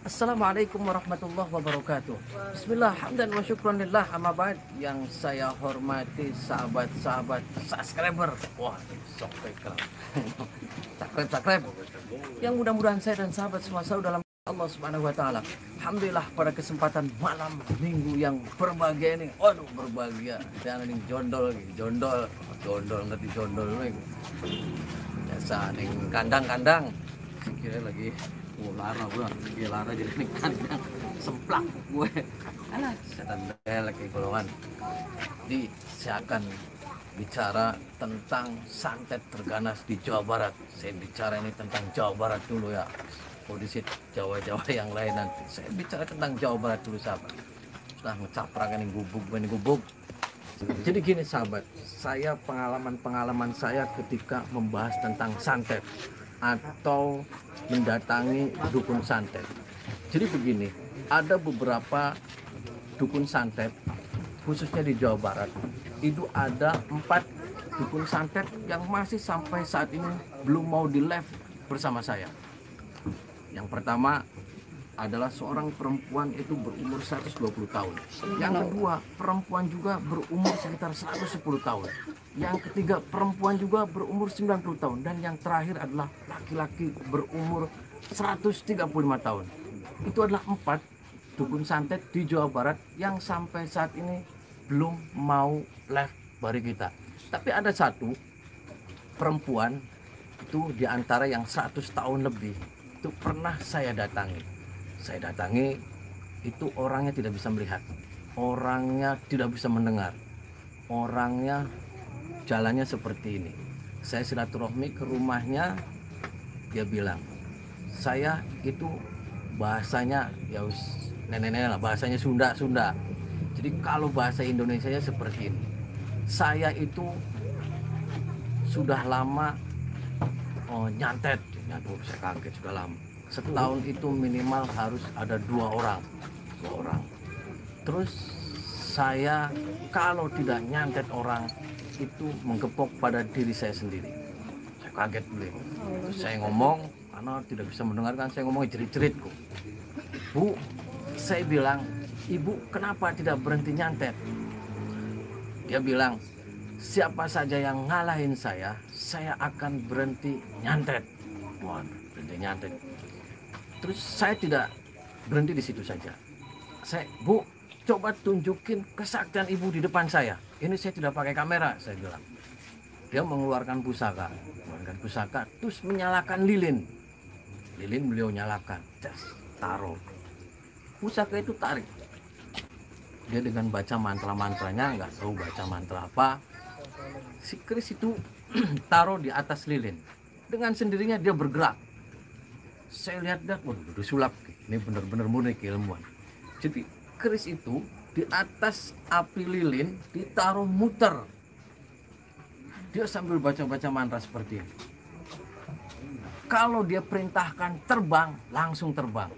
Assalamualaikum warahmatullahi wabarakatuh. Bismillah, hamdan wa syukranillah, amma ba'd. Yang saya hormati sahabat-sahabat subscriber. Wah, subscribe. Subscribe. Yang mudah-mudahan saya dan sahabat semua selalu dalam Allah Subhanahu wa taala. Alhamdulillah pada kesempatan malam Minggu yang berbahagia ini. Aduh, berbahagia. Dan ini jondol, ngerti jondol nih. Biasa ning kandang-kandang. Sikile lagi lara bro, lara jadi ning kandang semplak gue. Alah, setan lagi golongan. Jadi saya akan bicara tentang santet terganas di Jawa Barat. Saya bicara ini tentang Jawa Barat dulu ya. Kondisi Jawa-Jawa yang lain nanti. Saya bicara tentang Jawa Barat dulu sahabat. Sudah ngecaprakan ini gubuk. Jadi gini sahabat, saya pengalaman saya ketika membahas tentang santet atau mendatangi dukun santet. Jadi begini, ada beberapa dukun santet khususnya di Jawa Barat. Itu ada 4 dukun santet yang masih sampai saat ini belum mau di live bersama saya. Yang pertama adalah seorang perempuan itu berumur 120 tahun. Yang kedua, perempuan juga berumur sekitar 110 tahun. Yang ketiga, perempuan juga berumur 90 tahun. Dan yang terakhir adalah laki-laki berumur 135 tahun. Itu adalah 4 dukun santet di Jawa Barat yang sampai saat ini belum mau live bari kita. Tapi ada satu perempuan itu di antara yang 100 tahun lebih itu pernah saya datangi. Saya datangi, itu orangnya tidak bisa melihat, orangnya tidak bisa mendengar, orangnya jalannya seperti ini. Saya silaturahmi ke rumahnya, dia bilang, saya itu bahasanya ya nenek-nenek lah, bahasanya Sunda. Jadi kalau bahasa Indonesianya seperti ini. Saya itu sudah lama nyantet, saya kaget sudah lama. Setahun itu minimal harus ada 2 orang. Terus saya kalau tidak nyantet orang itu menggepok pada diri saya sendiri. Saya kaget beli. Terus saya ngomong, karena tidak bisa mendengarkan, saya ngomong jerit-jeritku. Bu, saya bilang, ibu kenapa tidak berhenti nyantet? Dia bilang, siapa saja yang ngalahin saya akan berhenti nyantet. Waduh, berhenti nyantet. Terus saya tidak berhenti di situ saja. Bu, coba tunjukin kesaktian ibu di depan saya. Ini saya tidak pakai kamera, saya bilang. Dia mengeluarkan pusaka, terus menyalakan lilin. Lilin beliau nyalakan, taruh. Pusaka itu tarik. Dia dengan baca mantra-mantranya, nggak tahu baca mantra apa. Si keris itu taruh di atas lilin. Dengan sendirinya dia bergerak. Saya lihat waduh, sulap. Ini benar-benar murni keilmuan. Jadi keris itu di atas api lilin ditaruh muter. Dia sambil baca-baca mantra seperti ini. Kalau dia perintahkan terbang, langsung terbang.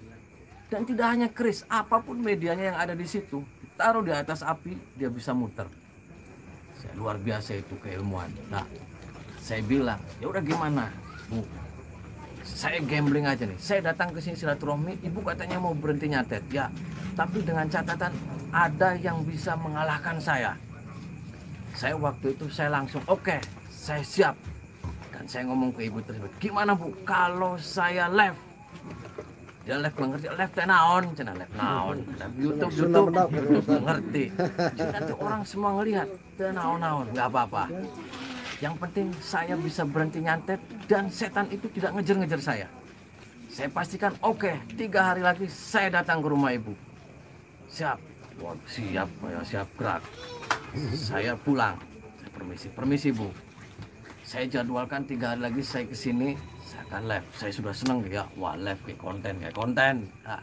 Dan tidak hanya keris, apapun medianya yang ada di situ, taruh di atas api, dia bisa muter. Luar biasa itu keilmuan. Nah, saya bilang, ya udah gimana, Bu? Saya gambling aja nih. Saya datang ke sini silaturahmi, ibu katanya mau berhenti nyantet. Ya, tapi dengan catatan ada yang bisa mengalahkan saya. Saya waktu itu saya langsung oke, saya siap. Dan saya ngomong ke ibu tersebut, gimana Bu kalau saya live? Dia live mengerti, live tenaon, cina live naon, YouTube mengerti. Jadi nanti orang semua ngelihat tenaon, nggak apa-apa. Yang penting saya bisa berhenti nyantet dan setan itu tidak ngejar-ngejar saya. Saya pastikan oke, 3 hari lagi saya datang ke rumah ibu. Siap, siap gerak. Saya pulang. Saya permisi Bu. Saya jadwalkan 3 hari lagi saya kesini, saya akan live. Saya sudah senang ya, wah live kayak konten. Nah,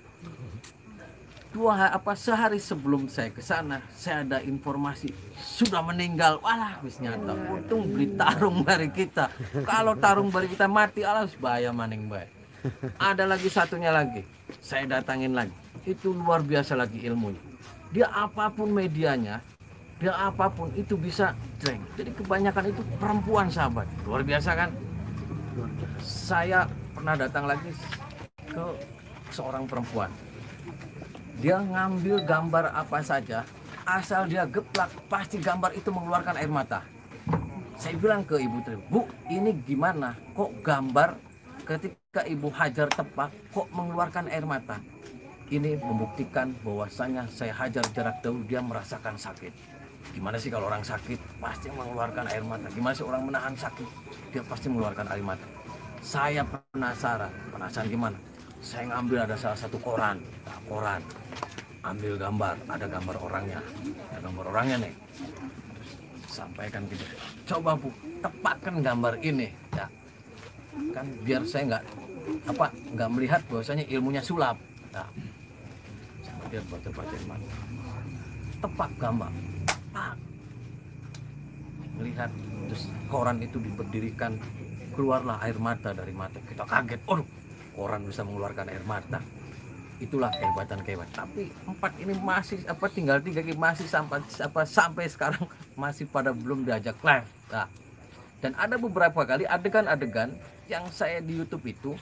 sehari sebelum saya ke sana, saya ada informasi sudah meninggal. Walah, wis nyata. Untung beli tarung bari kita. Kalau tarung bari kita mati, alah bahaya maning bae. Ada lagi satunya lagi. Saya datangin lagi. Itu luar biasa lagi ilmunya. Dia apapun medianya, dia apapun itu bisa dreng. Jadi kebanyakan itu perempuan sahabat. Luar biasa kan? Saya pernah datang lagi ke seorang perempuan. Dia ngambil gambar apa saja, asal dia geplak pasti gambar itu mengeluarkan air mata. Saya bilang ke Ibu Tri, Bu, ini gimana? Kok gambar ketika Ibu hajar tepak kok mengeluarkan air mata? Ini membuktikan bahwasanya saya hajar jarak jauh, dia merasakan sakit. Gimana sih kalau orang sakit pasti mengeluarkan air mata? Gimana sih orang menahan sakit? Dia pasti mengeluarkan air mata. Saya penasaran gimana? Saya ngambil ada salah satu koran, ambil gambar, ada gambar orangnya nih. Sampaikan gitu, coba Bu, tepatkan gambar ini, ya kan biar saya nggak melihat bahwasanya ilmunya sulap. Nah, sama dia baca mana, tepat gambar, pak, melihat terus koran itu diberdirikan, keluarlah air mata dari mata. Kita kaget, koran bisa mengeluarkan air mata. Itulah kehebatan. Tapi 4 ini masih tinggal 3 masih sampai sekarang masih pada belum diajak live. Nah, dan ada beberapa kali adegan-adegan yang saya di YouTube itu,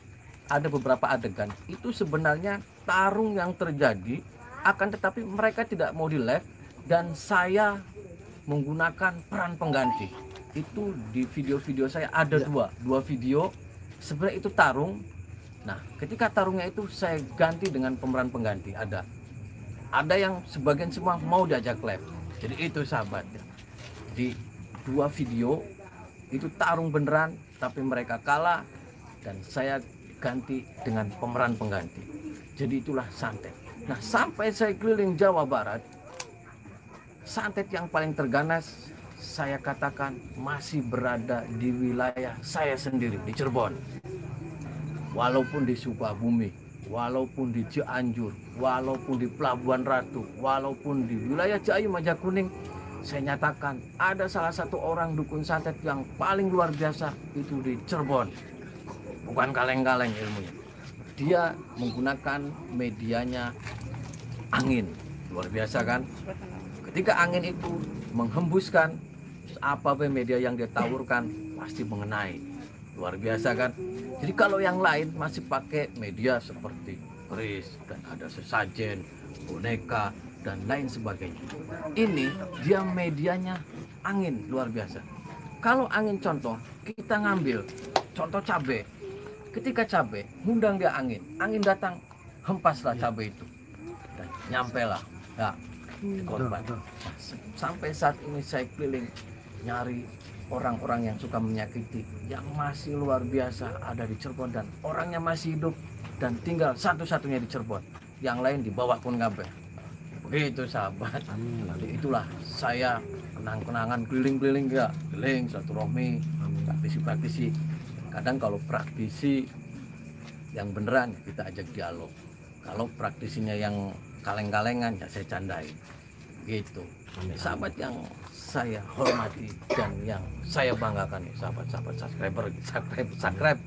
ada beberapa adegan itu sebenarnya tarung yang terjadi, akan tetapi mereka tidak mau di live dan saya menggunakan peran pengganti. Itu di video-video saya ada dua video sebenarnya itu tarung. Nah, ketika tarungnya itu saya ganti dengan pemeran pengganti. Ada yang sebagian semua mau diajak live. Jadi itu sahabat, di 2 video itu tarung beneran, tapi mereka kalah dan saya ganti dengan pemeran pengganti. Jadi itulah santet. Nah, sampai saya keliling Jawa Barat, santet yang paling terganas saya katakan masih berada di wilayah saya sendiri, di Cirebon. Walaupun di Sukabumi, walaupun di Cianjur, walaupun di Pelabuhan Ratu, walaupun di wilayah Jayu Majakuning, saya nyatakan ada salah satu orang dukun santet yang paling luar biasa itu di Cirebon. Bukan kaleng-kaleng ilmunya. Dia menggunakan medianya angin. Luar biasa kan? Ketika angin itu menghembuskan, apa media yang dia taburkan pasti mengenai. Luar biasa kan? Jadi kalau yang lain masih pakai media seperti keris dan ada sesajen, boneka dan lain sebagainya. Ini dia medianya angin, luar biasa. Kalau angin contoh, kita ngambil contoh cabai. Ketika cabai ngundang dia angin datang, hempaslah cabai itu dan nyampe lah ya di korban. Sampai saat ini saya keliling nyari orang-orang yang suka menyakiti, yang masih luar biasa ada di Cirebon dan orangnya masih hidup dan tinggal satu-satunya di Cirebon, yang lain di bawah pun kabeh. Begitu sahabat. Jadi itulah saya kenang-kenangan keliling-keliling ya, keliling silaturahmi, praktisi-praktisi. Kadang kalau praktisi yang beneran kita ajak dialog, kalau praktisinya yang kaleng-kalengan ya saya candai. Gitu. Sahabat yang saya hormati dan yang saya banggakan nih, sahabat-sahabat subscribe